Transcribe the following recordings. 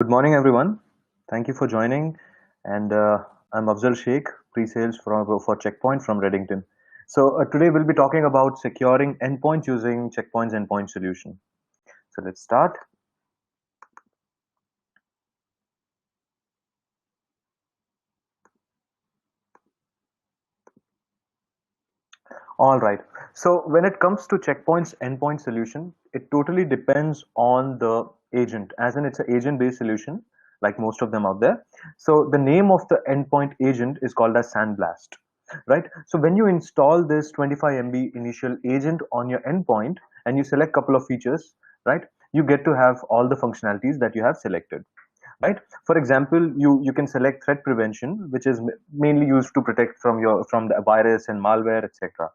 Good morning, everyone. Thank you for joining. And I'm Afzal Sheikh, pre-sales for CheckPoint from Redington. So today we'll be talking about securing endpoints using CheckPoint's endpoint solution. So let's start. All right. So when it comes to CheckPoint's endpoint solution, it totally depends on the agent, as in it's an agent-based solution, like most of them out there. So the name of the endpoint agent is called as Sandblast, right? So when you install this 25 MB initial agent on your endpoint and you select a couple of features, right, you get to have all the functionalities that you have selected, right? For example, you can select threat prevention, which is mainly used to protect from the virus and malware, etc.,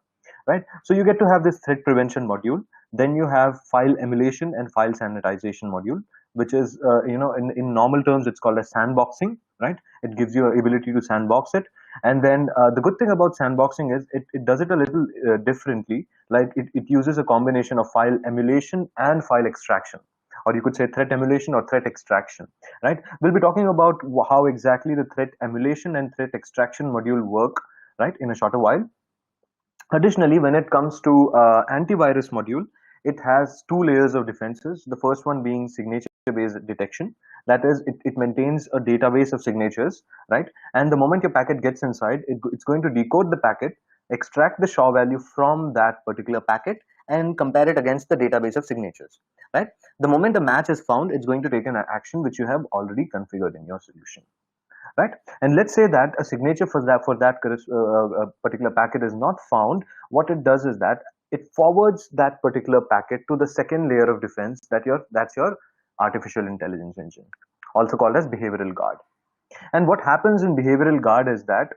right? So you get to have this threat prevention module. Then you have file emulation and file sanitization module, which is in normal terms it's called a sandboxing, right? It gives you ability to sandbox it. And then the good thing about sandboxing is it does it a little differently. Like it uses a combination of file emulation and file extraction, or you could say threat emulation or threat extraction, right? We'll be talking about how exactly the threat emulation and threat extraction module work, right, in a shorter while. Additionally, when it comes to antivirus module, it has two layers of defenses. The first one being signature-based detection. That is, it maintains a database of signatures, right? And the moment your packet gets inside, it's going to decode the packet, extract the SHA value from that particular packet, and compare it against the database of signatures, right? The moment a match is found, it's going to take an action which you have already configured in your solution, right? And let's say that a signature for that particular packet is not found. What it does is that it forwards that particular packet to the second layer of defense that's your artificial intelligence engine, also called as behavioral guard. And what happens in behavioral guard is that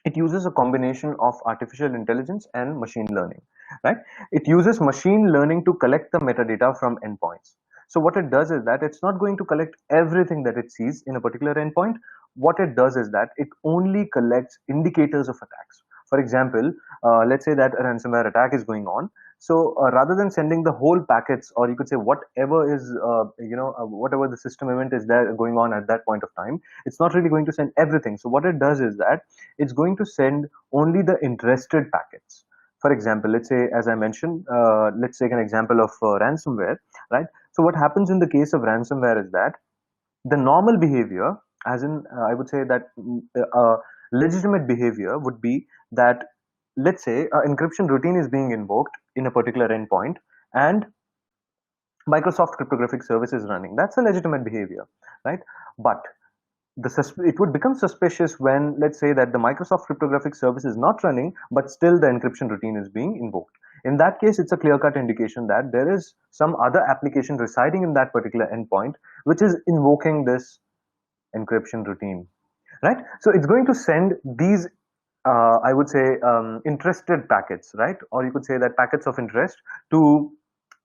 it uses a combination of artificial intelligence and machine learning, right? It uses machine learning to collect the metadata from endpoints. So what it does is that it's not going to collect everything that it sees in a particular endpoint. What it does is that it only collects indicators of attacks. For example, let's say that a ransomware attack is going on. So rather than sending the whole packets, or you could say whatever is, whatever the system event is there going on at that point of time, it's not really going to send everything. So what it does is that it's going to send only the interested packets. For example, let's say, as I mentioned, let's take an example of ransomware, right? So what happens in the case of ransomware is that the normal behavior, as in, I would say that legitimate behavior would be that, let's say, an encryption routine is being invoked in a particular endpoint, and Microsoft cryptographic service is running. That's a legitimate behavior, right? But it would become suspicious when, let's say, that the Microsoft cryptographic service is not running, but still the encryption routine is being invoked. In that case, it's a clear-cut indication that there is some other application residing in that particular endpoint which is invoking this encryption routine, right? So it's going to send these, I would say, interested packets, right? Or you could say that packets of interest to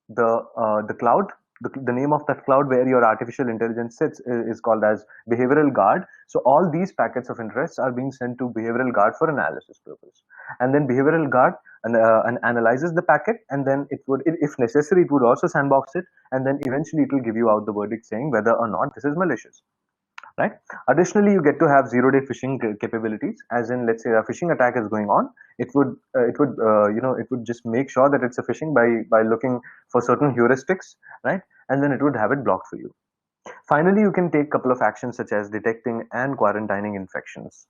the cloud. The name of that cloud where your artificial intelligence sits is called as behavioral guard. So all these packets of interest are being sent to behavioral guard for analysis purpose, and then behavioral guard and analyzes the packet, and then it would, if necessary, it would also sandbox it, and then eventually it will give you out the verdict saying whether or not this is malicious, right? Additionally, you get to have zero-day phishing capabilities, as in, let's say a phishing attack is going on, it would just make sure that it's a phishing by looking for certain heuristics, right? And then it would have it blocked for you. Finally, you can take a couple of actions such as detecting and quarantining infections.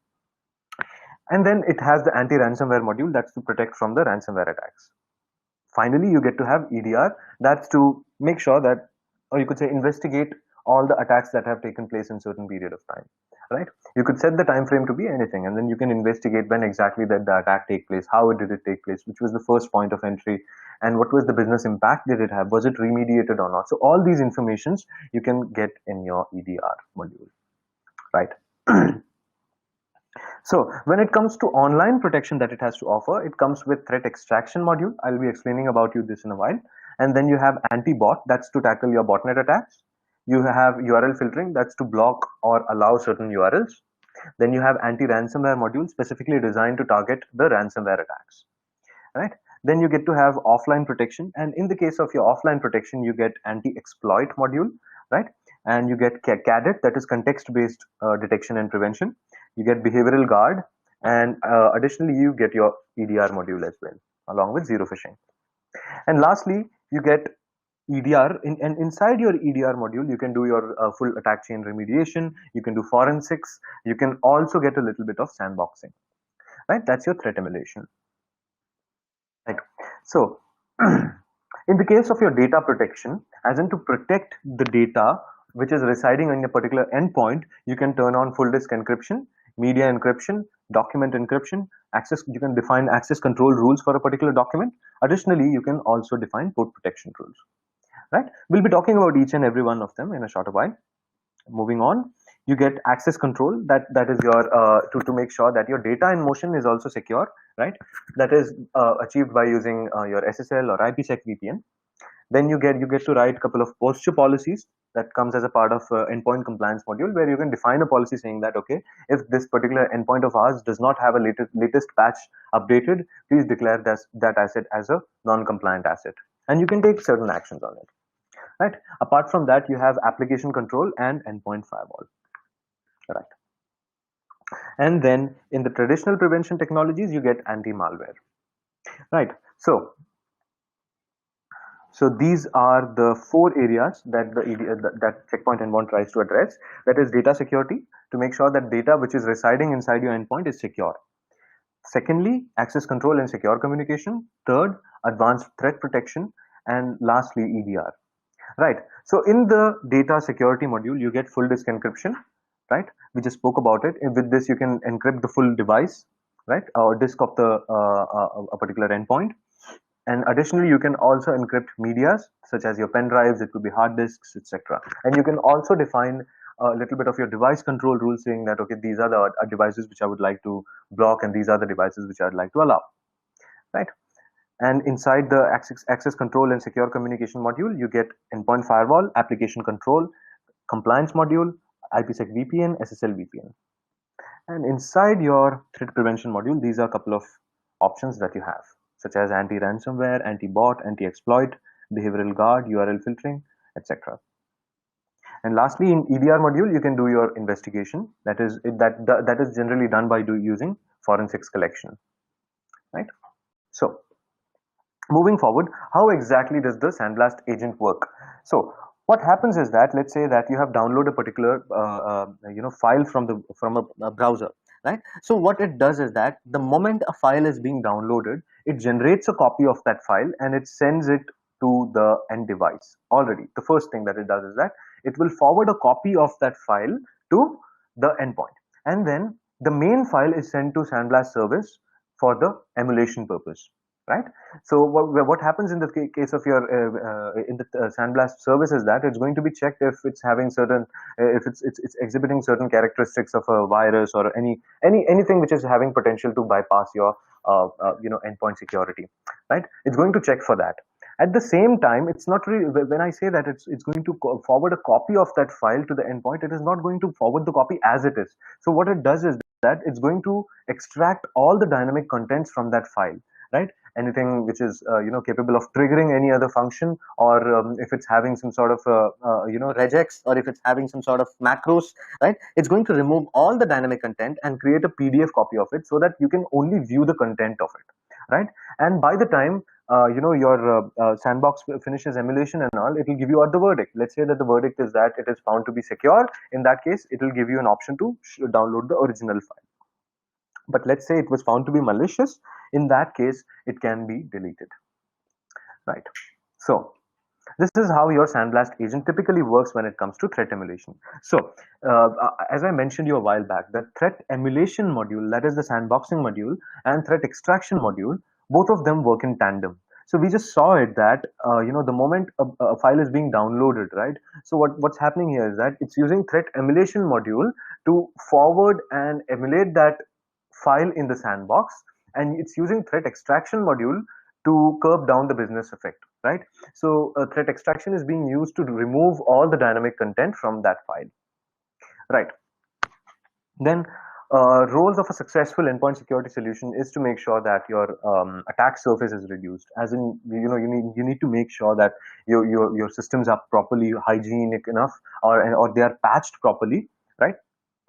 And then it has the anti-ransomware module, that's to protect from the ransomware attacks. Finally, you get to have EDR, that's to make sure that, or you could say, investigate all the attacks that have taken place in certain period of time, right? You could set the time frame to be anything, and then you can investigate when exactly that the attack take place, how did it take place, which was the first point of entry, and what was the business impact did it have, was it remediated or not. So all these informations you can get in your EDR module, right? So when it comes to online protection that it has to offer, it comes with threat extraction module. I'll be explaining about you this in a while. And then you have anti-bot, that's to tackle your botnet attacks. You have URL filtering, that's to block or allow certain URLs. Then you have anti-ransomware module, specifically designed to target the ransomware attacks, right? Then you get to have offline protection, and in the case of your offline protection, you get anti-exploit module, right? and you get CADIT, that is context-based detection and prevention. You get behavioral guard, and additionally you get your EDR module as well, along with zero phishing. And lastly, you get EDR, and inside your EDR module, you can do your full attack chain remediation, you can do forensics, you can also get a little bit of sandboxing, right? That's your threat emulation, right? So, in the case of your data protection, as in to protect the data which is residing on a particular endpoint, you can turn on full disk encryption, media encryption, document encryption, access. You can define access control rules for a particular document. Additionally, you can also define port protection rules. Right? We'll be talking about each and every one of them in a short while. Moving on, you get access control. That is your to make sure that your data in motion is also secure, right? That is achieved by using your SSL or IPsec VPN. Then you get to write a couple of posture policies that comes as a part of endpoint compliance module, where you can define a policy saying that, okay, if this particular endpoint of ours does not have a latest patch updated, please declare that asset as a non-compliant asset, and you can take certain actions on it. Right. Apart from that, you have application control and endpoint firewall. Right. And then in the traditional prevention technologies, you get anti-malware. Right. So these are the four areas that that Checkpoint Endpoint tries to address. That is data security, to make sure that data which is residing inside your endpoint is secure. Secondly, access control and secure communication. Third, advanced threat protection. And lastly, EDR. Right. So in the data security module, you get full disk encryption, right? We just spoke about it. And with this, you can encrypt the full device, right, or disk of the a particular endpoint. And additionally, you can also encrypt medias such as your pen drives, it could be hard disks, etc. And you can also define a little bit of your device control rules, saying that, okay, these are the devices which I would like to block, and these are the devices which I'd like to allow, right? And inside the access control and secure communication module, you get endpoint firewall, application control, compliance module, IPsec VPN, SSL VPN. And inside your threat prevention module, these are a couple of options that you have, such as anti-ransomware, anti-bot, anti-exploit, behavioral guard, URL filtering, etc. And lastly, in EDR module, you can do your investigation. That is generally done by using forensics collection, right? So moving forward, how exactly does the Sandblast agent work? So what happens is that, let's say that you have downloaded a particular file from a browser, right? So what it does is that the moment a file is being downloaded, it generates a copy of that file and it sends it to the end device. Already, the first thing that it does is that it will forward a copy of that file to the endpoint, and then the main file is sent to Sandblast service for the emulation purpose, right? So what happens in the case of your in the Sandblast service is that it's going to be checked if it's having certain if it's exhibiting certain characteristics of a virus or anything which is having potential to bypass your endpoint security, right? It's going to check for that. At the same time, it's not really, when I say that it's going to forward a copy of that file to the endpoint, it is not going to forward the copy as it is. So what it does is that it's going to extract all the dynamic contents from that file, right? Anything which is capable of triggering any other function, or if it's having some sort of regex, or if it's having some sort of macros, right? It's going to remove all the dynamic content and create a PDF copy of it, so that you can only view the content of it, right? And by the time your sandbox finishes emulation and all, it will give you out the verdict. Let's say that the verdict is that it is found to be secure. In that case, it will give you an option to download the original file. But let's say it was found to be malicious. In that case, it can be deleted, right? So this is how your Sandblast agent typically works when it comes to threat emulation. So as I mentioned you a while back, the threat emulation module, that is the sandboxing module, and threat extraction module, both of them work in tandem. So we just saw it that the moment a file is being downloaded, right? So what's happening here is that it's using threat emulation module to forward and emulate that file in the sandbox, and it's using threat extraction module to curb down the business effect, right? So threat extraction is being used to remove all the dynamic content from that file, right? Then roles of a successful endpoint security solution is to make sure that your attack surface is reduced. As in, you need to make sure that your systems are properly hygienic enough, or they are patched properly, right?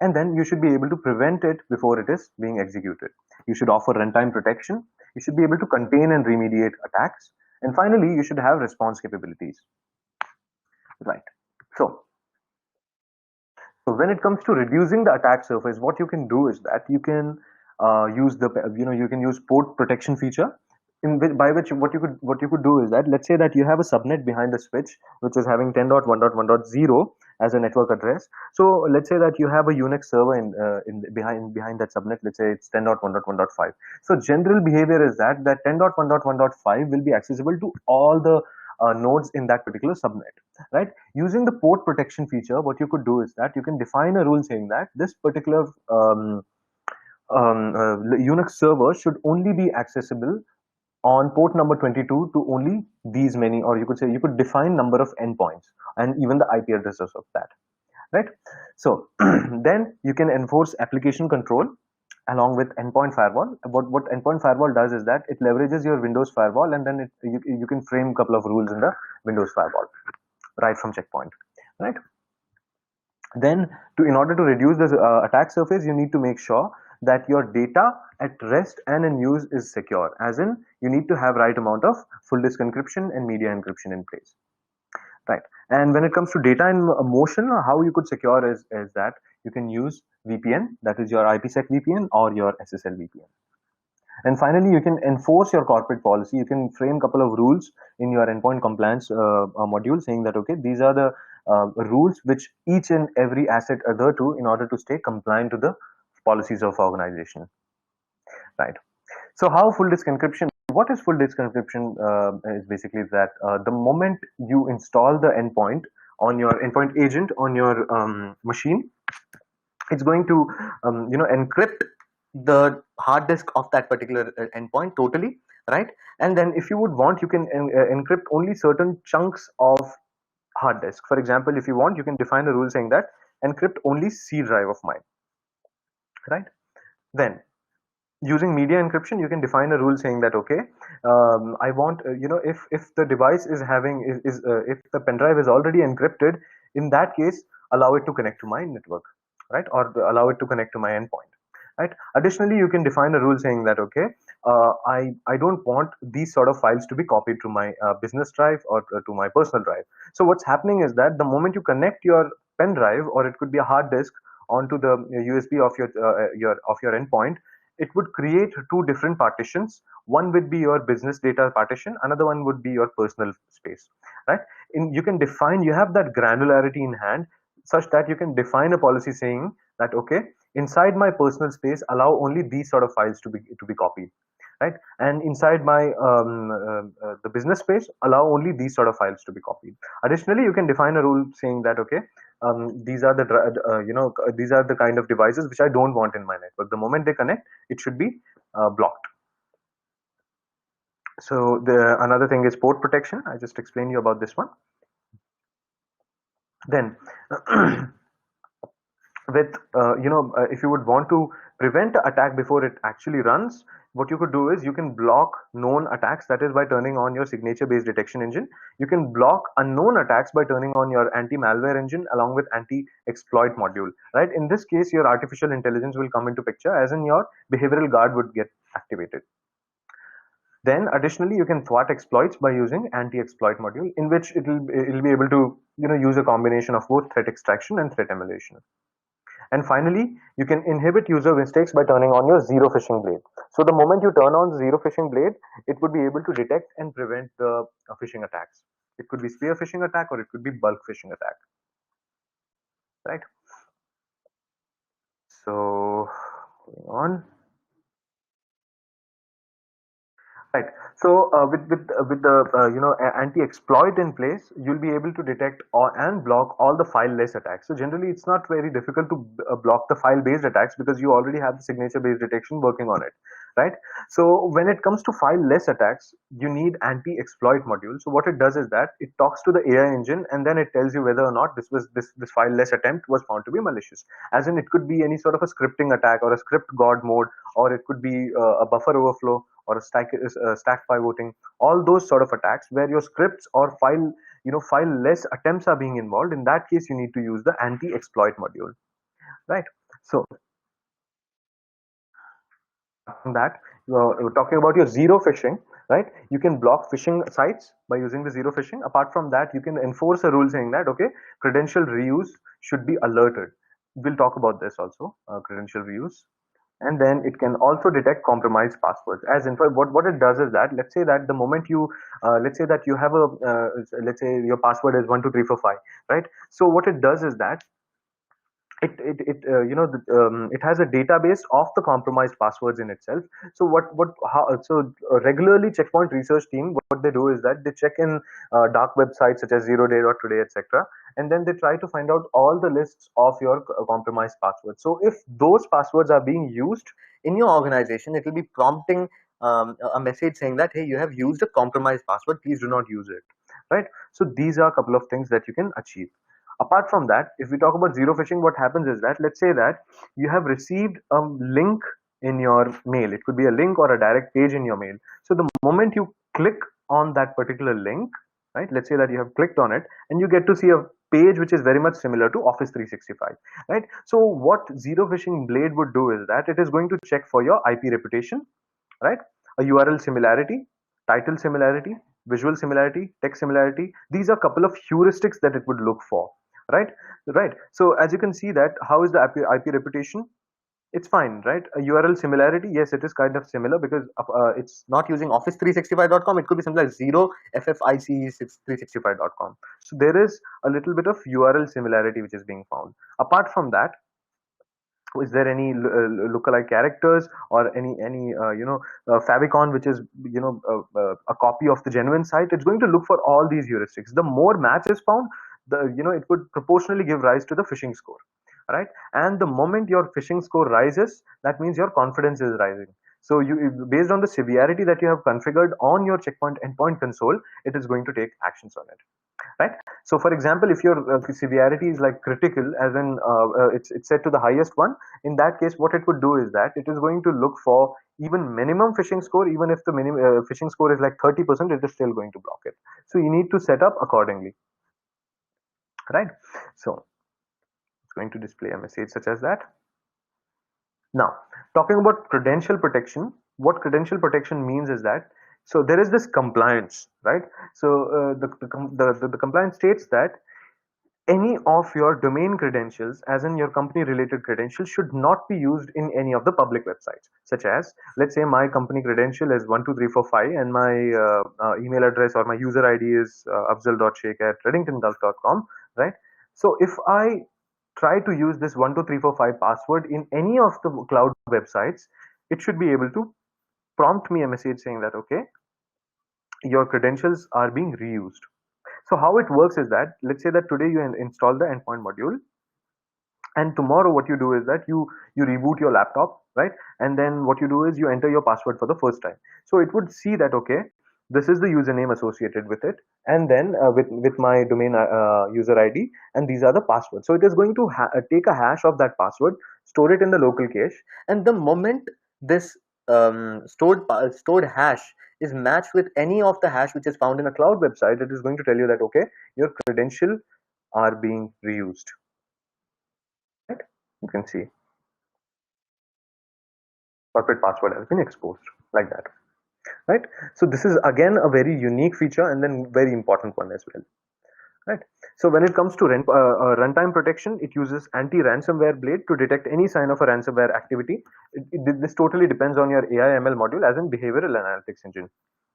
And then you should be able to prevent it before it is being executed. You should offer runtime protection. You should be able to contain and remediate attacks. And finally, you should have response capabilities, right? So, so when it comes to reducing the attack surface, what you can do is that you can use you can use port protection feature, by which what you could do is that, let's say that you have a subnet behind the switch which is having 10.1.1.0 as a network address. So let's say that you have a Unix server behind that subnet. Let's say it's 10.1.1.5. So general behavior is that 10.1.1.5 will be accessible to all the nodes in that particular subnet, right? Using the port protection feature, what you could do is that you can define a rule saying that this particular Unix server should only be accessible on port number 22 to only these many, or you could say you could define number of endpoints and even the IP addresses of that, right? So then you can enforce application control along with endpoint firewall. What endpoint firewall does is that it leverages your Windows firewall, and then you can frame a couple of rules in the Windows firewall right from Checkpoint, right? Then, in order to reduce the attack surface, you need to make sure that your data at rest and in use is secure. As in, you need to have right amount of full disk encryption and media encryption in place, right? And when it comes to data in motion, how you could secure is that you can use VPN, that is your IPsec VPN or your SSL VPN. And finally, you can enforce your corporate policy. You can frame a couple of rules in your endpoint compliance module saying that, okay, these are the rules which each and every asset adhere to in order to stay compliant to the policies of organization, right? So how full disk encryption, what is full disk encryption is basically that the moment you install the endpoint on your endpoint agent on your machine, it's going to encrypt the hard disk of that particular endpoint totally, right? And then if you would want, you can encrypt only certain chunks of hard disk. For example, if you want, you can define a rule saying that encrypt only C drive of mine, right? Then using media encryption, you can define a rule saying that, okay, I want if the device is having is if the pen drive is already encrypted, in that case allow it to connect to my network, right? Or allow it to connect to my endpoint, right? Additionally, you can define a rule saying that, okay, I don't want these sort of files to be copied to my business drive or to my personal drive. So what's happening is that the moment you connect your pen drive, or it could be a hard disk, onto the USB of your endpoint, it would create two different partitions. One would be your business data partition, another one would be your personal space, right? You can define, you have that granularity in hand, such that you can define a policy saying that, okay, inside my personal space allow only these sort of files to be copied, right? And inside my the business space allow only these sort of files to be copied. Additionally, you can define a rule saying that, okay, these are these are the kind of devices which I don't want in my network. The moment they connect, it should be blocked. So the another thing is port protection. I just explained you about this one. Then with if you would want to prevent the attack before it actually runs, what you could do is you can block known attacks, that is by turning on your signature based detection engine. You can block unknown attacks by turning on your anti malware engine along with anti exploit module, right? In this case, your artificial intelligence will come into picture, as in your behavioral guard would get activated. Then additionally, you can thwart exploits by using anti-exploit module, in which it'll be able to use a combination of both threat extraction and threat emulation. And finally, you can inhibit user mistakes by turning on your zero phishing blade. So the moment you turn on zero phishing blade, it would be able to detect and prevent the phishing attacks. It could be spear phishing attack, or it could be bulk phishing attack, right? So moving on. Right. So with the anti-exploit in place, you'll be able to detect and block all the file-less attacks. So generally, it's not very difficult to block the file-based attacks because you already have the signature-based detection working on it, right? So when it comes to file-less attacks, you need anti-exploit module. So what it does is that it talks to the AI engine and then it tells you whether or not this file-less attempt was found to be malicious. As in, it could be any sort of a scripting attack or a script god mode, or it could be a buffer overflow or a stack pivoting, all those sort of attacks where your scripts or file less attempts are being involved. In that case, you need to use the anti-exploit module, right? So from that, you're talking about your zero phishing, right? You can block phishing sites by using the zero phishing. Apart from that, you can enforce a rule saying that, okay, credential reuse should be alerted. We'll talk about this also, credential reuse. And then it can also detect compromised passwords. As in, what it does is that, let's say that the moment you let's say that you have a let's say your password is 12345, right? So what it does is that it has a database of the compromised passwords in itself. So regularly checkpoint research team, what they do is that they check in dark websites such as zero day today, etc., and then they try to find out all the lists of your compromised passwords. So if those passwords are being used in your organization, it will be prompting a message saying that, hey, you have used a compromised password, please do not use it, right? So these are a couple of things that you can achieve. Apart from that, if we talk about zero phishing, what happens is that, let's say that you have received a link in your mail. It could be a link or a direct page in your mail. So the moment you click on that particular link, right? Let's say that you have clicked on it and you get to see a page which is very much similar to Office 365, right? So what zero phishing blade would do is that it is going to check for your IP reputation, right? A URL similarity, title similarity, visual similarity, text similarity. These are a couple of heuristics that it would look for, right? Right. So as you can see that, how is the IP reputation? It's fine, right? A URL similarity, yes, it is kind of similar because it's not using office365.com. It could be something like 0FFIC365.com. So there is a little bit of URL similarity which is being found. Apart from that, is there any lookalike characters or any favicon which is a copy of the genuine site? It's going to look for all these heuristics. The more matches found, it would proportionally give rise to the phishing score, right? And the moment your phishing score rises, that means your confidence is rising. So you, based on the severity that you have configured on your checkpoint endpoint console, it is going to take actions on it, right? So for example, if your severity is like critical, as in it's set to the highest one, in that case what it would do is that it is going to look for even minimum phishing score. Even if the minimum phishing score is like 30%, it is still going to block it. So you need to set up accordingly, right? So it's going to display a message such as that. Now, talking about credential protection, what credential protection means is that, so there is this compliance, right? So the compliance states that any of your domain credentials, as in your company related credentials, should not be used in any of the public websites, such as, let's say my company credential is 12345 and my email address or my user ID is afzal.sheikh@redingtongulf.com, right? So if I try to use this 12345 password in any of the cloud websites, it should be able to prompt me a message saying that, okay, your credentials are being reused. So how it works is that, let's say that today you install the endpoint module, and tomorrow what you do is that you reboot your laptop, right? And then what you do is you enter your password for the first time. So it would see that, okay, this is the username associated with it, and then with my domain user ID, and these are the passwords. So it is going to take a hash of that password, store it in the local cache, and the moment this stored hash is matched with any of the hash which is found in a cloud website, it is going to tell you that, okay, your credential are being reused, right? You can see corporate password has been exposed, like that, right? So this is again a very unique feature and then very important one as well, right? So when it comes to runtime protection, it uses anti-ransomware blade to detect any sign of a ransomware activity. This totally depends on your AI ML module, as in behavioral analytics engine,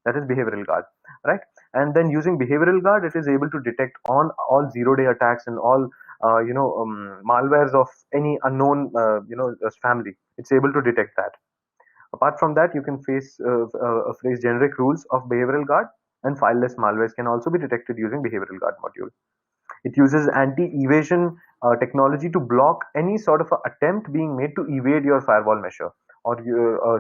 that is behavioral guard, right? And then using behavioral guard, it is able to detect on all zero-day attacks and all malwares of any unknown family. It's able to detect that. Apart from that, you can phrase generic rules of behavioral guard, and fileless malwares can also be detected using behavioral guard module. It uses anti-evasion technology to block any sort of a attempt being made to evade your firewall measure.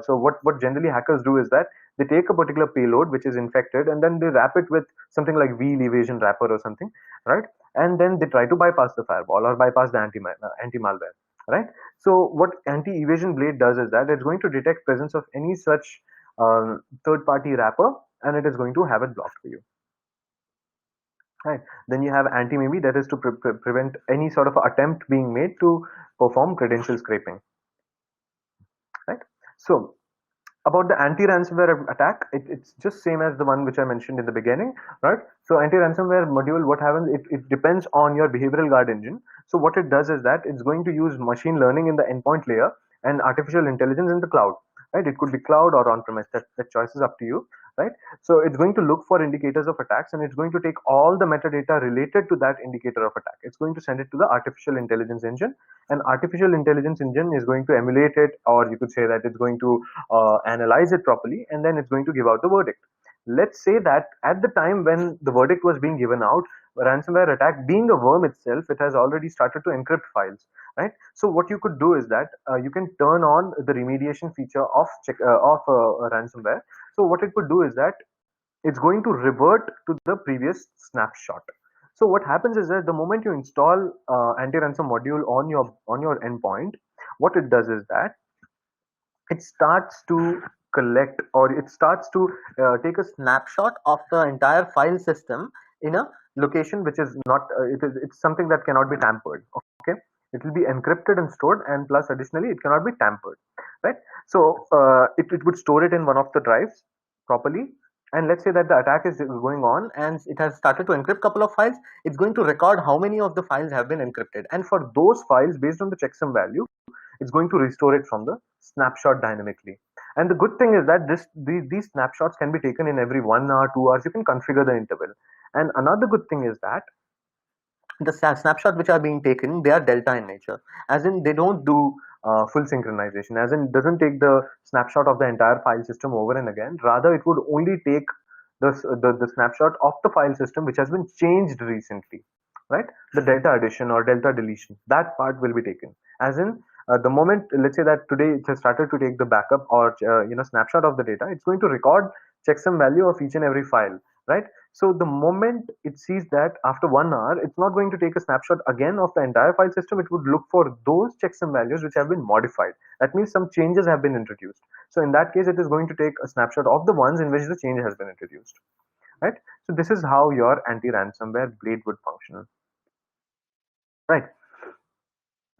So what generally hackers do is that they take a particular payload which is infected and then they wrap it with something like wheel evasion wrapper or something, right? And then they try to bypass the firewall or bypass the anti-malware, right? So what anti-evasion blade does is that it's going to detect presence of any such third-party wrapper, and it is going to have it blocked for you. Right. Then you have anti-maybe, that is to prevent any sort of attempt being made to perform credential scraping. Right. So about the anti-ransomware attack, it's just same as the one which I mentioned in the beginning, right? So anti-ransomware module, what happens, it depends on your behavioral guard engine. So what it does is that it's going to use machine learning in the endpoint layer and artificial intelligence in the cloud, right? It could be cloud or on-premise, that choice is up to you, right? So it's going to look for indicators of attacks, and it's going to take all the metadata related to that indicator of attack. It's going to send it to the artificial intelligence engine, and artificial intelligence engine is going to emulate it, or you could say that it's going to analyze it properly, and then it's going to give out the verdict. Let's say that at the time when the verdict was being given out, ransomware attack, being a worm itself, it has already started to encrypt files, right? So what you could do is that you can turn on the remediation feature of ransomware. So what it could do is that it's going to revert to the previous snapshot. So what happens is that the moment you install anti-ransom module on your endpoint, what it does is that it starts to collect, or it starts to take a snapshot of the entire file system in a location which is not it's something that cannot be tampered. Okay, it will be encrypted and stored, and plus additionally it cannot be tampered, right? So it would store it in one of the drives properly, and let's say that the attack is going on and it has started to encrypt couple of files. It's going to record how many of the files have been encrypted, and for those files, based on the checksum value, it's going to restore it from the snapshot dynamically. And the good thing is that these snapshots can be taken in every 1 hour, 2 hours. You can configure the interval. And another good thing is that the snapshot which are being taken, they are delta in nature, as in they don't do full synchronization, as in doesn't take the snapshot of the entire file system over and again. Rather, it would only take the snapshot of the file system which has been changed recently, right? The delta addition or delta deletion, that part will be taken, as in the moment, let's say that today it has started to take the backup or snapshot of the data, it's going to record checksum value of each and every file, right? So the moment it sees that after 1 hour, it's not going to take a snapshot again of the entire file system. It would look for those checksum values which have been modified. That means some changes have been introduced. So in that case, it is going to take a snapshot of the ones in which the change has been introduced, right? So this is how your anti-ransomware blade would function, right?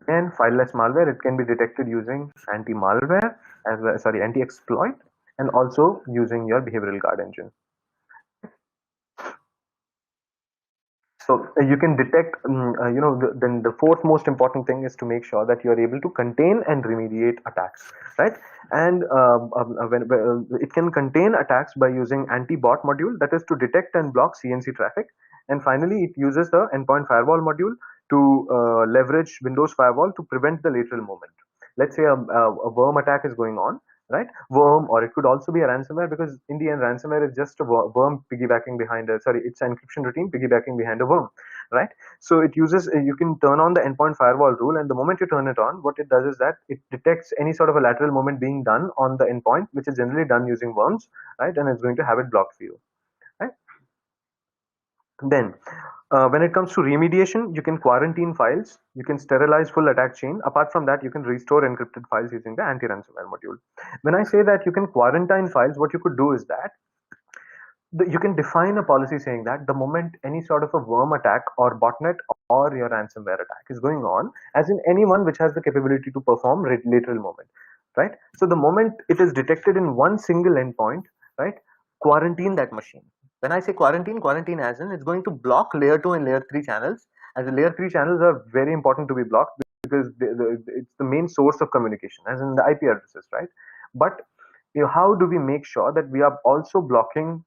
And fileless malware, it can be detected using anti-malware as well, sorry, anti-exploit, and also using your behavioral guard engine. So you can detect, then the fourth most important thing is to make sure that you are able to contain and remediate attacks, right? And it can contain attacks by using anti-bot module, that is to detect and block CNC traffic. And finally, it uses the endpoint firewall module to leverage Windows firewall to prevent the lateral movement. Let's say a worm attack is going on, right? Worm, or it could also be a ransomware, because in the end, ransomware is just a worm piggybacking behind a, sorry, it's an encryption routine piggybacking behind a worm, right? So it uses, you can turn on the endpoint firewall rule, and the moment you turn it on, what it does is that it detects any sort of a lateral movement being done on the endpoint, which is generally done using worms, right? And it's going to have it blocked for you, right? Then when it comes to remediation, you can quarantine files, you can sterilize full attack chain. Apart from that, you can restore encrypted files using the anti-ransomware module. When I say that you can quarantine files, what you could do is that you can define a policy saying that the moment any sort of a worm attack or botnet or your ransomware attack is going on, as in anyone which has the capability to perform lateral movement, right? So the moment it is detected in one single endpoint, right, quarantine that machine. When I say quarantine as in it's going to block layer 2 and layer 3 channels, as the layer 3 channels are very important to be blocked because it's the main source of communication, as in the IP addresses, right? But how do we make sure that we are also blocking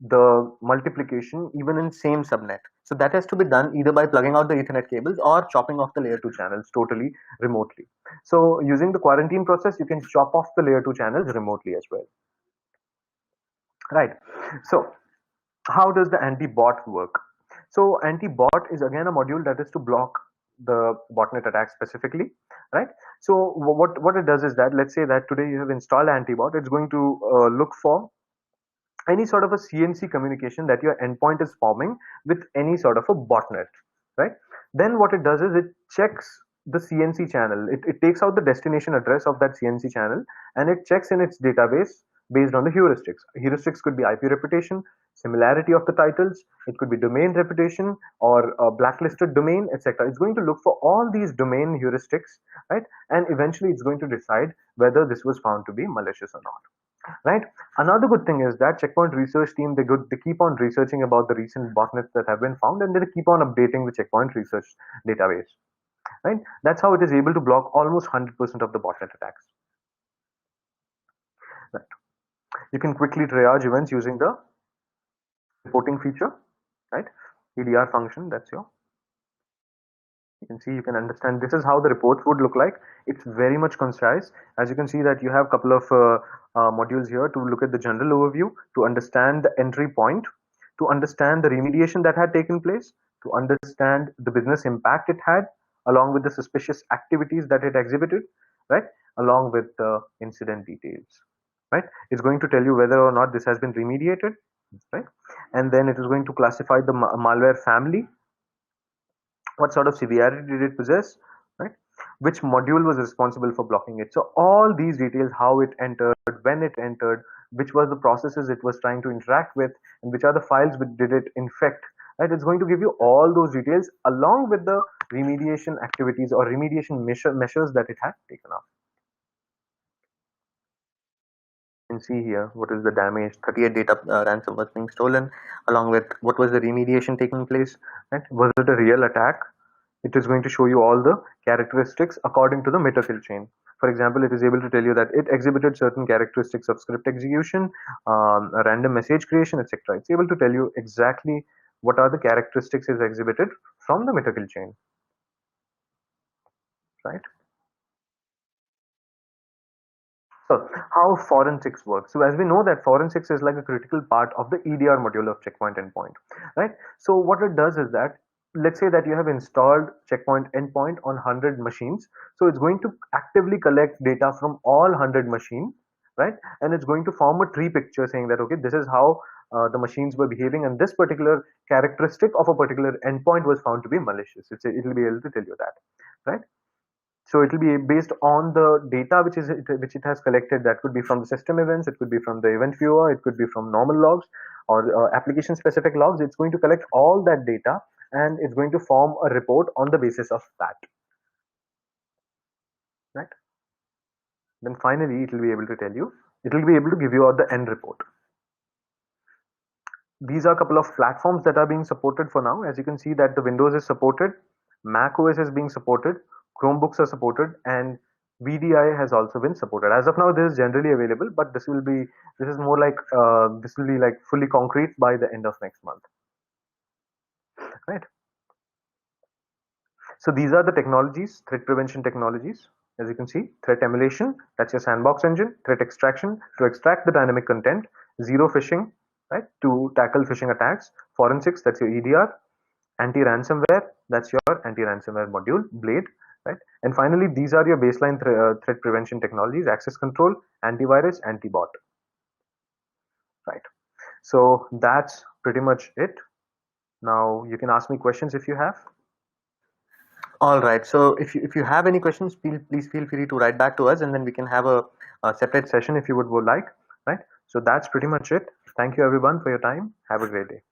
the multiplication even in same subnet. So that has to be done either by plugging out the Ethernet cables or chopping off the layer 2 channels totally remotely. So using the quarantine process, you can chop off the layer 2 channels remotely as well. Right. So how does the anti-bot work? So anti-bot is again a module that is to block the botnet attack specifically, right? So what it does is that, let's say that today you have installed anti-bot, it's going to look for any sort of a CNC communication that your endpoint is forming with any sort of a botnet, right? Then what it does is it checks the CNC channel. It takes out the destination address of that CNC channel and it checks in its database based on the heuristics. Heuristics could be IP reputation, similarity of the titles, it could be domain reputation or a blacklisted domain, etc. It's going to look for all these domain heuristics, right? And eventually it's going to decide whether this was found to be malicious or not. Right. Another good thing is that CheckPoint research team, they keep on researching about the recent botnets that have been found, and they keep on updating the CheckPoint research database. Right. That's how it is able to block almost 100% of the botnet attacks. Right. You can quickly triage events using the reporting feature. Right. EDR function. That's your. You can see, you can understand, this is how the reports would look like. It's very much concise. As you can see that you have a couple of modules here to look at the general overview, to understand the entry point, to understand the remediation that had taken place, to understand the business impact it had, along with the suspicious activities that it exhibited, right? Along with the incident details, right? It's going to tell you whether or not this has been remediated, right? And then it is going to classify the malware family, what sort of severity did it possess, right? Which module was responsible for blocking it? So all these details, how it entered, when it entered, which was the processes it was trying to interact with, and which are the files which did it infect, right? It's going to give you all those details along with the remediation activities or remediation measures that it had taken up. You can see here what is the damage. 38 data ransom was being stolen, along with what was the remediation taking place, right? Was it a real attack? It is going to show you all the characteristics according to the meta kill chain. For example, it is able to tell you that it exhibited certain characteristics of script execution, a random message creation, etc. It's able to tell you exactly what are the characteristics is exhibited from the meta kill chain, right? So how forensics works? So as we know that forensics is like a critical part of the EDR module of Checkpoint Endpoint, right? So what it does is that, let's say that you have installed Checkpoint Endpoint on 100 machines. So it's going to actively collect data from all 100 machines, right? And it's going to form a tree picture saying that, okay, this is how the machines were behaving, and this particular characteristic of a particular endpoint was found to be malicious. It will be able to tell you that, right? So it will be based on the data which it has collected. That could be from the system events, it could be from the event viewer, it could be from normal logs or application specific logs. It's going to collect all that data and it's going to form a report on the basis of that, right? Then finally it will be able to tell you, it will be able to give you out the end report. These are a couple of platforms that are being supported for now. As you can see that the Windows is supported, Mac OS is being supported, Chromebooks are supported, and VDI has also been supported. As of now, this is generally available, but this is more like this will be like fully concrete by the end of next month, right? So these are the technologies, threat prevention technologies. As you can see, threat emulation, that's your sandbox engine, threat extraction to extract the dynamic content, zero phishing, right, to tackle phishing attacks, forensics, that's your EDR, anti-ransomware, that's your anti-ransomware module, Blade, right? And finally, these are your baseline threat prevention technologies, access control, antivirus, anti-bot, right? So that's pretty much it. Now you can ask me questions if you have. All right. So if you have any questions, please feel free to write back to us, and then we can have a separate session if you would like. Right. So that's pretty much it. Thank you everyone for your time. Have a great day.